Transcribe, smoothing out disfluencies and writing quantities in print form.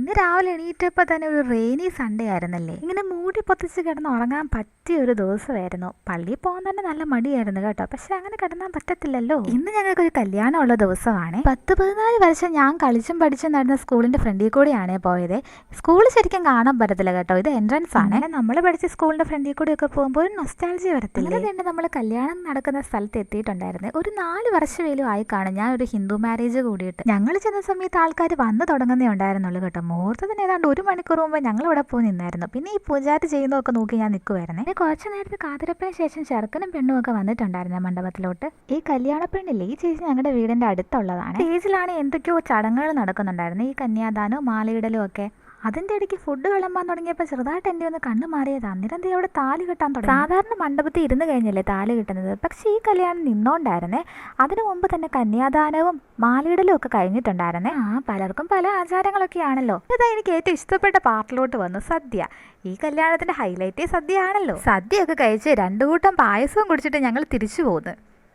ഇന്ന് രാവിലെ എണീറ്റപ്പോൾ തന്നെ ഒരു റെയിനി സൺഡേ ആയിരുന്നല്ലേ. ഇങ്ങനെ മൂടി പൊത്തിച്ച് കിടന്ന് ഉറങ്ങാൻ പറ്റിയ ഒരു ദിവസമായിരുന്നു. പള്ളിയിൽ പോകാൻ തന്നെ നല്ല മടിയായിരുന്നു കേട്ടോ. പക്ഷെ അങ്ങനെ കിടന്നാൻ പറ്റത്തില്ലല്ലോ. ഇന്ന് ഞങ്ങൾക്കൊരു കല്യാണമുള്ള ദിവസമാണ്. 10-14 വർഷം ഞാൻ കളിച്ചും പഠിച്ചും നടന്ന സ്കൂളിന്റെ ഫ്രണ്ടിൽ കൂടിയാണ് പോയത്. സ്കൂൾ ശരിക്കും കാണാൻ പറ്റത്തില്ല കേട്ടോ. ഇത് എൻട്രൻസ് ആണ്. നമ്മൾ പഠിച്ച സ്കൂളിന്റെ ഫ്രണ്ടിൽ കൂടി ഒക്കെ പോകുമ്പോൾ ഒരു നൊസ്റ്റാൾജിയ വരത്തില്ല. അതുകൊണ്ട് നമ്മൾ കല്യാണം നടക്കുന്ന സ്ഥലത്ത് എത്തിയിട്ടുണ്ടായിരുന്നു. ഒരു 4 വർഷമേലും ആയി കാണും ഞാൻ ഒരു ഹിന്ദു മാരേജ് കൂടിയിട്ട്. ഞങ്ങൾ ചെന്ന സമയത്ത് ആൾക്കാർ വന്നു തുടങ്ങുന്നേ ഉണ്ടായിരുന്നുള്ളൂ കേട്ടോ. മുഹൂർത്തത്തിന് ഏതാണ്ട് 1 മണിക്കൂർ മുമ്പ് ഞങ്ങൾ ഇവിടെ പോയി നിന്നായിരുന്നു. പിന്നെ ഈ പൂജാരി ചെയ്യുന്നതൊക്കെ നോക്കി ഞാൻ നിൽക്കുമായിരുന്നേ. കുറച്ച് നേരത്തെ കാതിരപ്പിന് ശേഷം ചെറുക്കനും പെണ്ണും ഒക്കെ വന്നിട്ടുണ്ടായിരുന്നു മണ്ഡപത്തിലോട്ട്. ഈ കല്യാണ പെണ്ണില്ലേ, ഈ ചേച്ചി ഞങ്ങളുടെ വീടിന്റെ അടുത്തുള്ളതാണ്. സ്റ്റേജിലാണ് എന്തൊക്കെയോ ചടങ്ങുകൾ നടക്കുന്നുണ്ടായിരുന്നു. ഈ കന്യാദാനവും മാലയിടലും ഒക്കെ. അതിന്റെ ഇടയ്ക്ക് ഫുഡ് വിളമ്പാൻ തുടങ്ങിയപ്പോൾ ചെറുതായിട്ട് എൻ്റെ ഒന്ന് കണ്ണു മാറിയത്. അന്നേരം അവിടെ താലി കെട്ടാൻ തുടങ്ങി. സാധാരണ മണ്ഡപത്തിൽ ഇരുന്ന് കഴിഞ്ഞല്ലേ താലി കിട്ടുന്നത്. പക്ഷേ ഈ കല്യാണം നിന്നോണ്ടായിരുന്നേ. അതിനു മുമ്പ് തന്നെ കന്യാദാനവും മാലയിടലും ഒക്കെ കഴിഞ്ഞിട്ടുണ്ടായിരുന്നേ. പലർക്കും പല ആചാരങ്ങളൊക്കെ ആണല്ലോ. ഇതാ എനിക്ക് ഏറ്റവും ഇഷ്ടപ്പെട്ട പാർട്ടിലോട്ട് വന്നു, സദ്യ. ഈ കല്യാണത്തിന്റെ ഹൈലൈറ്റ് സദ്യ ആണല്ലോ. സദ്യയൊക്കെ കഴിച്ച് 2 കൂട്ടം പായസവും കുടിച്ചിട്ട് ഞങ്ങൾ തിരിച്ചു പോകുന്നു.